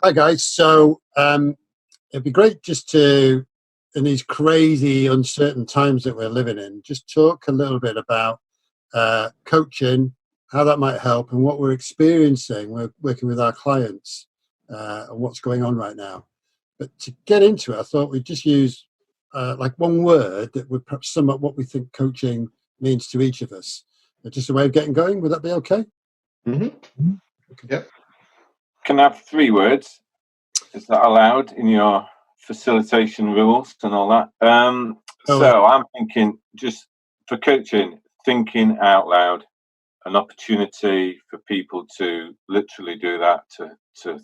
Hi guys. So it'd be great just to, in these crazy, uncertain times that we're living in, just talk a little bit about coaching, how that might help, and what we're experiencing. We're working with our clients and what's going on right now. But to get into it, I thought we'd just use like one word that would perhaps sum up what we think coaching means to each of us. Just a way of getting going. Would that be okay? Mm-hmm. Yep. Can I have 3 words? Is that allowed in your facilitation rules and all that? So I'm thinking, just for coaching, thinking out loud, an opportunity for people to literally do that, to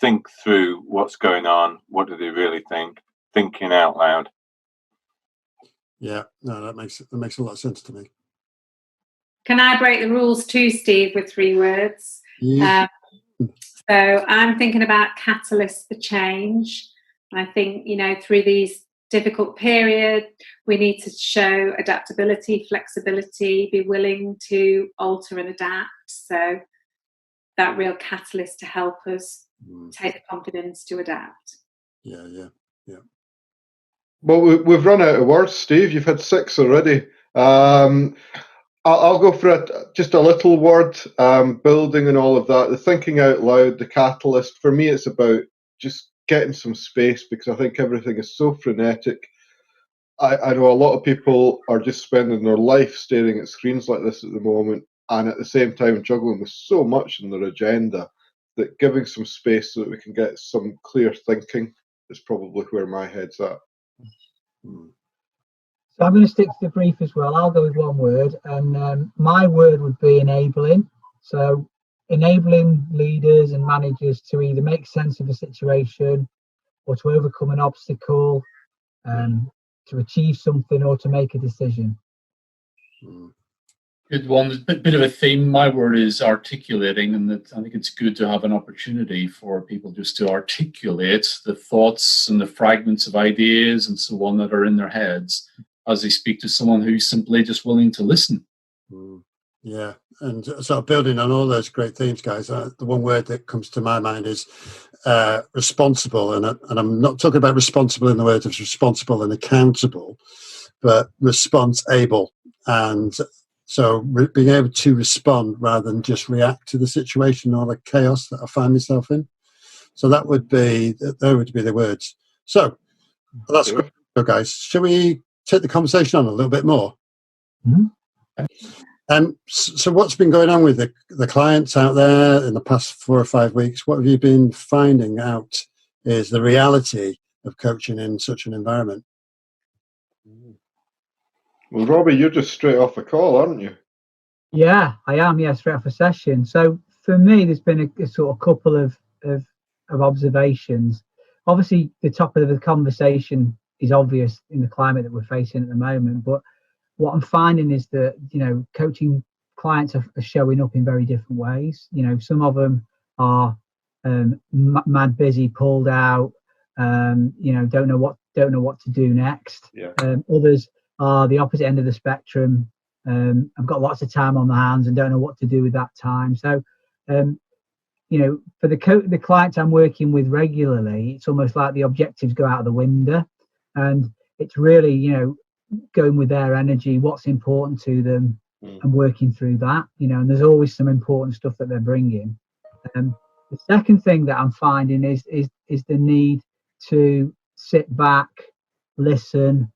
think through what's going on, what do they really think, thinking out loud. Yeah, no, that makes a lot of sense to me. Can I break the rules too, Steve, with 3 words? Yeah. So I'm thinking about catalysts for change. I think, through these difficult period, we need to show adaptability, flexibility, be willing to alter and adapt. So that real catalyst to help us take the confidence to adapt. Yeah. Well, we've run out of words, Steve. You've had 6 already. I'll go for just a little word, building and all of that. The thinking out loud, the catalyst. For me, it's about just getting some space, because I think everything is so frenetic. I know a lot of people are just spending their life staring at screens like this at the moment, and at the same time juggling with so much in their agenda, that giving some space so that we can get some clear thinking is probably where my head's at. So I'm going to stick to the brief as well. I'll go with one word, and my word would be enabling. So enabling leaders and managers to either make sense of a situation, or to overcome an obstacle, to achieve something, or to make a decision. Good one. A bit of a theme. My word is articulating, and I think it's good to have an opportunity for people just to articulate the thoughts and the fragments of ideas and so on that are in their heads, as they speak to someone who's simply just willing to listen. Yeah, and sort of building on all those great themes, guys, the one word that comes to my mind is responsible. And I'm not talking about responsible in the word of responsible and accountable, but response-able. And so being able to respond rather than just react to the situation or the chaos that I find myself in. So that would be the words. So that's great. So guys, shall we take the conversation on a little bit more? So what's been going on with the clients out there in the past 4 or 5 weeks? What have you been finding out is the reality of coaching in such an environment? Well, Robbie, you're just straight off a call, aren't you? Yeah, I am. Yeah, straight off a session. So for me, there's been a sort of couple of observations. Obviously, the top of the conversation is obvious in the climate that we're facing at the moment. But what I'm finding is that, coaching clients are showing up in very different ways. Some of them are mad busy, pulled out, don't know what to do next. Yeah. Others are the opposite end of the spectrum. I've got lots of time on my hands and don't know what to do with that time. So, for the clients I'm working with regularly, it's almost like the objectives go out of the window, and it's really, going with their energy, what's important to them, and working through that. And there's always some important stuff that they're bringing. The second thing that I'm finding is the need to sit back, listen,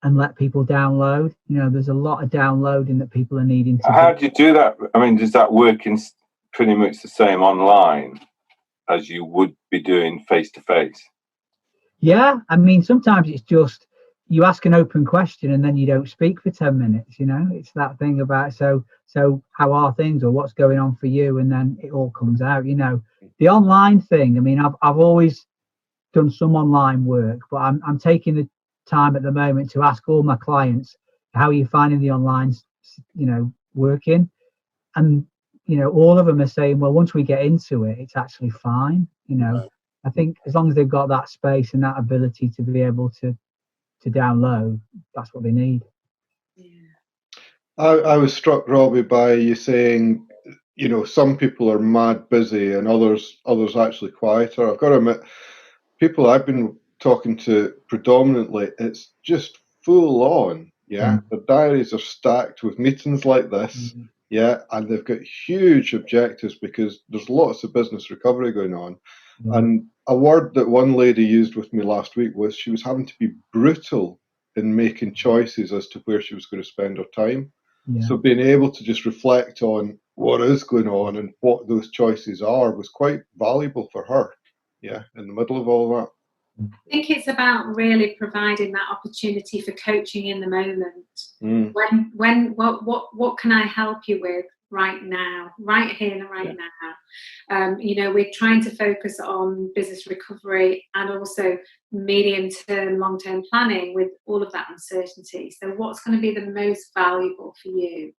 and let people download. There's a lot of downloading that people are needing to How do you do that? I mean, does that work in pretty much the same online as you would be doing face to face? Yeah, I mean, sometimes it's just you ask an open question and then you don't speak for 10 minutes. It's that thing about so how are things, or what's going on for you, and then it all comes out. The online thing, I mean, I've always done some online work, but I'm taking the time at the moment to ask all my clients, how are you finding the online working? And all of them are saying, well, once we get into it, it's actually fine. I think as long as they've got that space and that ability to be able to download, that's what they need. I was struck, Robbie, by you saying, some people are mad busy and others actually quieter. I've got to admit, people I've been talking to predominantly, it's just full on. Yeah, their diaries are stacked with meetings like this. Yeah, and they've got huge objectives because there's lots of business recovery going on. And a word that one lady used with me last week was she was having to be brutal in making choices as to where she was going to spend her time. So being able to just reflect on what is going on and what those choices are was quite valuable for her. Yeah, in the middle of all that. I think it's about really providing that opportunity for coaching in the moment. What can I help you with right now, right here and right now? We're trying to focus on business recovery and also medium-term, long-term planning with all of that uncertainty. So what's going to be the most valuable for you?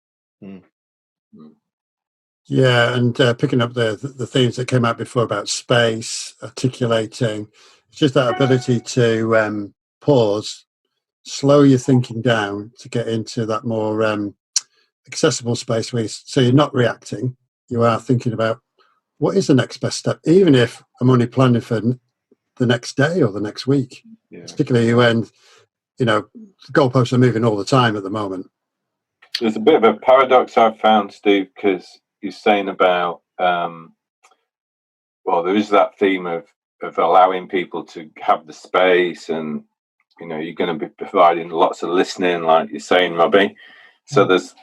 Yeah, and picking up the themes that came out before about space, articulating, it's just that ability to pause, slow your thinking down to get into that more accessible space so you're not reacting, you are thinking about what is the next best step, even if I'm only planning for the next day or the next week, particularly when, the goalposts are moving all the time at the moment. There's a bit of a paradox I've found, Steve, because you're saying about, there is that theme of allowing people to have the space, and you're going to be providing lots of listening, like you're saying, Robbie. So there's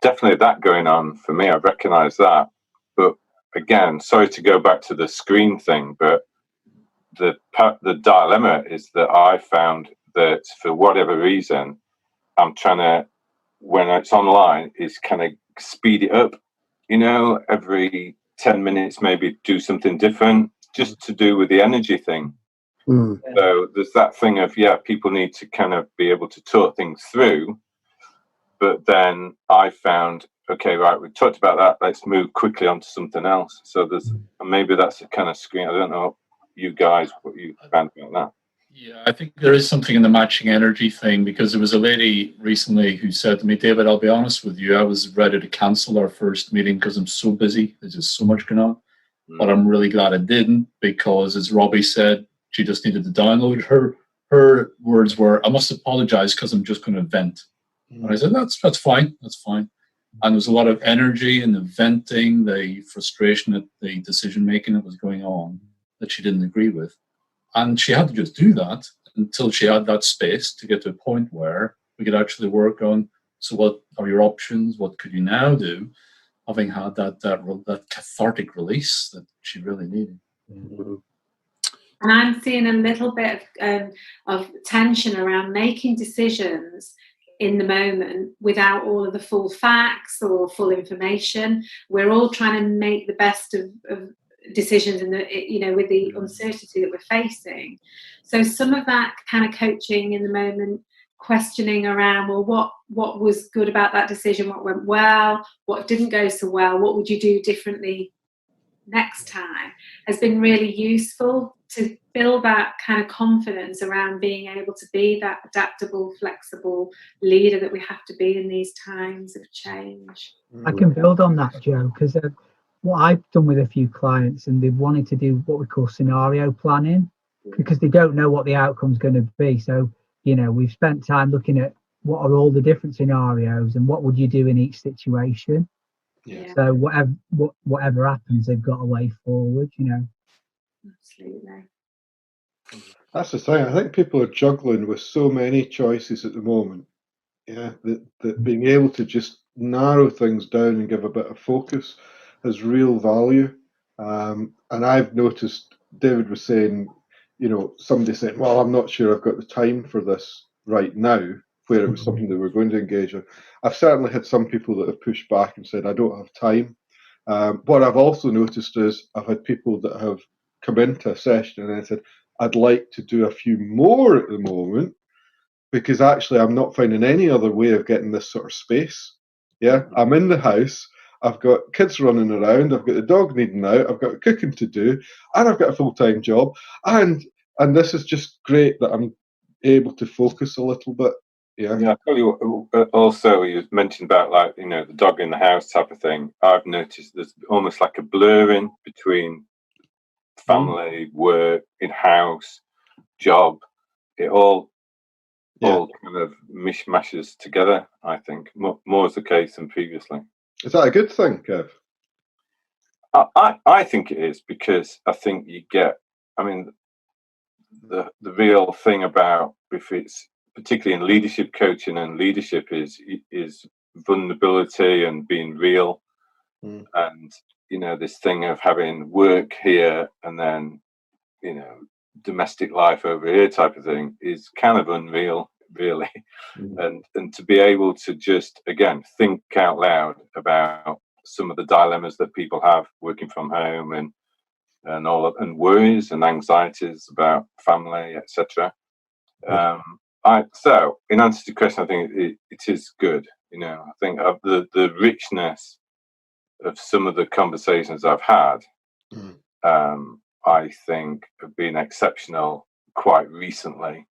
definitely that going on for me. I recognise that, but again, sorry to go back to the screen thing, but the dilemma is that I found that for whatever reason, I'm trying to, when it's online, is kind of speed it up. Every 10 minutes, maybe do something different, just to do with the energy thing. So there's that thing of, people need to kind of be able to talk things through. But then I found, okay, right, we've talked about that. Let's move quickly on to something else. So maybe that's a kind of screen. I don't know, you guys, what you found about that. Yeah, I think there is something in the matching energy thing, because there was a lady recently who said to me, David, I'll be honest with you, I was ready to cancel our first meeting because I'm so busy. There's just so much going on. But I'm really glad I didn't, because as Robbie said, she just needed to download. Her words were, I must apologize because I'm just going to vent. And I said, that's fine. That's fine. And there was a lot of energy in the venting, the frustration at the decision making that was going on that she didn't agree with. And she had to just do that until she had that space to get to a point where we could actually work on, so what are your options? What could you now do? Having had that cathartic release that she really needed. And I'm seeing a little bit of tension around making decisions in the moment without all of the full facts or full information. We're all trying to make the best of decisions with the uncertainty that we're facing. So some of that kind of coaching in the moment, questioning around, well, what was good about that decision, what went well, what didn't go so well, what would you do differently next time, has been really useful to build that kind of confidence around being able to be that adaptable, flexible leader that we have to be in these times of change. I can build on that, Joe, because what I've done with a few clients, and they've wanted to do what we call scenario planning, because they don't know what the outcome's going to be. So, we've spent time looking at what are all the different scenarios and what would you do in each situation. Yeah. So whatever happens, they've got a way forward, Absolutely. That's the thing. I think people are juggling with so many choices at the moment. Yeah, that being able to just narrow things down and give a bit of focus has real value. And I've noticed, David was saying, somebody saying, well, I'm not sure I've got the time for this right now, where it was something that we're going to engage in. I've certainly had some people that have pushed back and said, I don't have time. What I've also noticed is I've had people that have come into a session and then said, I'd like to do a few more at the moment, because actually I'm not finding any other way of getting this sort of space. Yeah, I'm in the house, I've got kids running around, I've got the dog needing out, I've got cooking to do, and I've got a full-time job, and this is just great that I'm able to focus a little bit. Yeah. Yeah, I'll tell you what, also you mentioned about, like, you know, the dog in the house type of thing. I've noticed there's almost like a blurring between family, work, in house, job. It all kind of mishmashes together, I think. More is the case than previously. Is that a good thing, Kev? I think it is, because I think you get, I mean, the real thing about, if it's particularly in leadership coaching and leadership, is vulnerability and being real. And, you know, this thing of having work here and then, you know, domestic life over here type of thing is kind of unreal, really. And to be able to just, again, think out loud about some of the dilemmas that people have working from home, and all of, and worries and anxieties about family, etc. So in answer to the question, I think it is good. You know, I think of the richness of some of the conversations I've had, I think have been exceptional quite recently,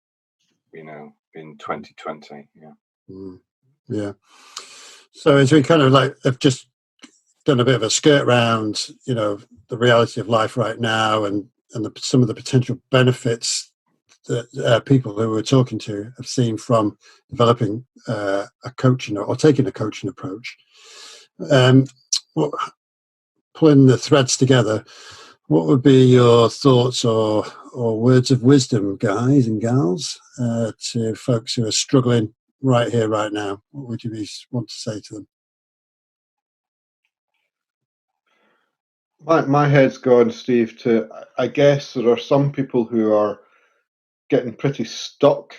you know, in 2020. Yeah. So as we kind of like have just done a bit of a skirt round, you know, the reality of life right now, and some of the potential benefits that people who we're talking to have seen from developing a coaching or taking a coaching approach. Well, pulling the threads together, what would be your thoughts or words of wisdom, guys and gals, to folks who are struggling right here, right now? What would you want to say to them? My head's gone, Steve, to, I guess there are some people who are getting pretty stuck,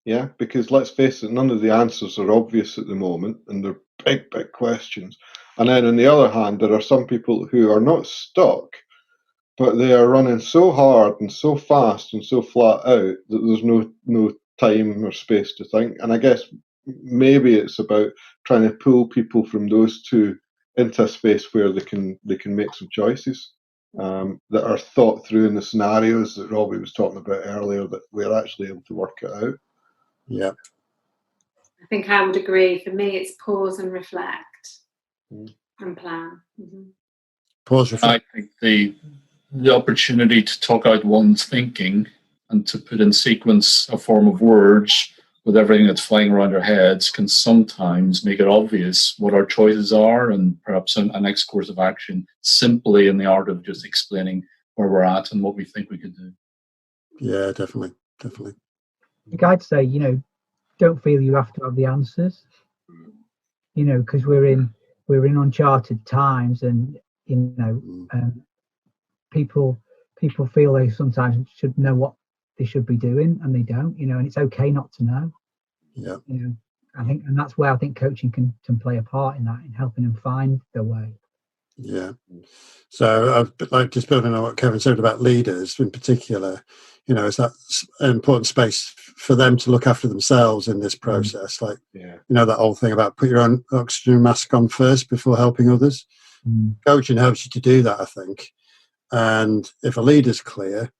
yeah, because let's face it, none of the answers are obvious at the moment, and they're big, big questions. And then on the other hand, there are some people who are not stuck, but they are running so hard and so fast and so flat out that there's no time or space to think. And I guess maybe it's about trying to pull people from those two into a space where they can make some choices that are thought through in the scenarios that Robbie was talking about earlier, that we're actually able to work it out. Yeah. I think I would agree. For me, it's pause and reflect and plan. Pause, reflect. I think the opportunity to talk out one's thinking and to put in sequence a form of words with everything that's flying around our heads can sometimes make it obvious what our choices are, and perhaps a next course of action, simply in the art of just explaining where we're at and what we think we could do. Yeah, definitely. The guide say, you know, don't feel you have to have the answers, you know, because we're in uncharted times, and you know, people feel they sometimes should know what they should be doing, and they don't, you know, and it's okay not to know. Yeah. You know, I think, and that's where I think coaching can play a part in that, in helping them find their way. Yeah. So I've like just building on what Kevin said about leaders in particular, you know, is that an important space for them to look after themselves in this process. Like, you know, that old thing about put your own oxygen mask on first before helping others. Coaching helps you to do that, I think. And if a leader's clear,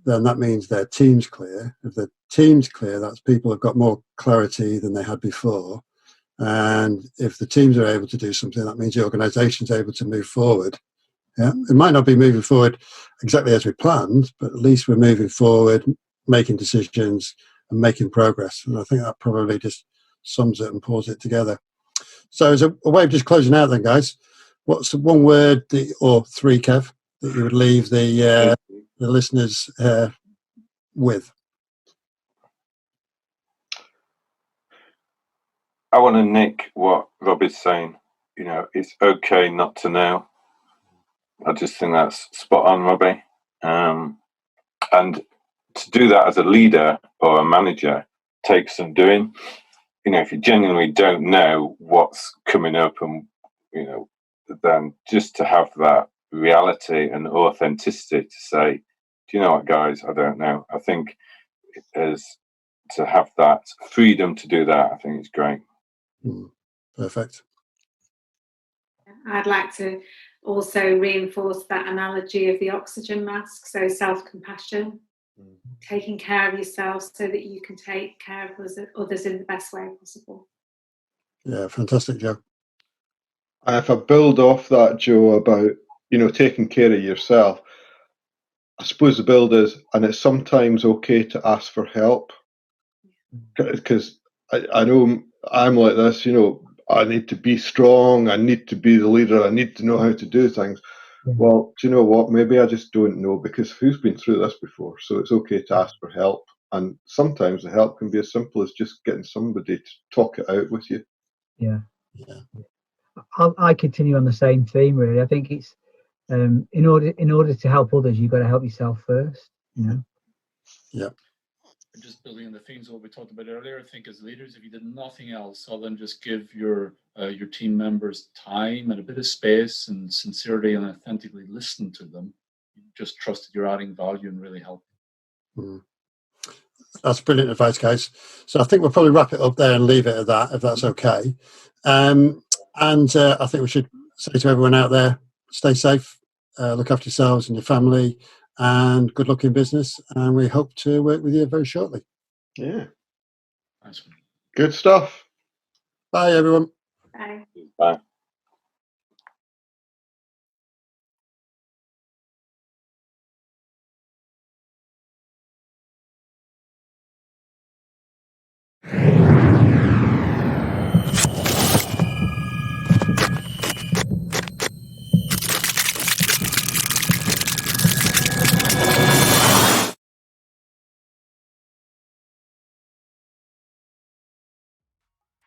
then that means their team's clear. If the team's clear, that's people have got more clarity than they had before. And if the teams are able to do something, that means the organisation's able to move forward. Yeah, it might not be moving forward exactly as we planned, but at least we're moving forward, making decisions and making progress. And I think that probably just sums it and pulls it together. So as a way of just closing out then, guys, what's the one word or three, Kev, that you would leave the listeners with? I want to nick what Rob is saying. You know, it's okay not to know. I just think that's spot on, Robbie. And to do that as a leader or a manager takes some doing. You know, if you genuinely don't know what's coming up, and, you know, then just to have that reality and authenticity to say, do you know what, guys, I don't know. I think as to have that freedom to do that, I think it's great. Perfect. I'd like to also reinforce that analogy of the oxygen mask, so self-compassion. taking care of yourself so that you can take care of others in the best way possible. Yeah, fantastic, Joe. And if I build off that, Joe, about, you know, taking care of yourself, I suppose the build is, and it's sometimes okay to ask for help, because I know I'm like this, you know, I need to be strong, I need to be the leader, I need to know how to do things. Well, do you know what? Maybe I just don't know, because who's been through this before? So it's okay to ask for help. And sometimes the help can be as simple as just getting somebody to talk it out with you. Yeah. I continue on the same theme, really. I think it's in order to help others, you've got to help yourself first, you know. Yeah. Just building on the themes of what we talked about earlier, I think as leaders, if you did nothing else other than just give your team members time and a bit of space and sincerely and authentically listen to them, you just trust that you're adding value and really help. That's brilliant advice, guys. So I think we'll probably wrap it up there and leave it at that, if that's okay. And I think we should say to everyone out there, stay safe, look after yourselves and your family, and good luck in business. And we hope to work with you very shortly. Yeah. Nice one. Good stuff. Bye, everyone. Bye. Bye.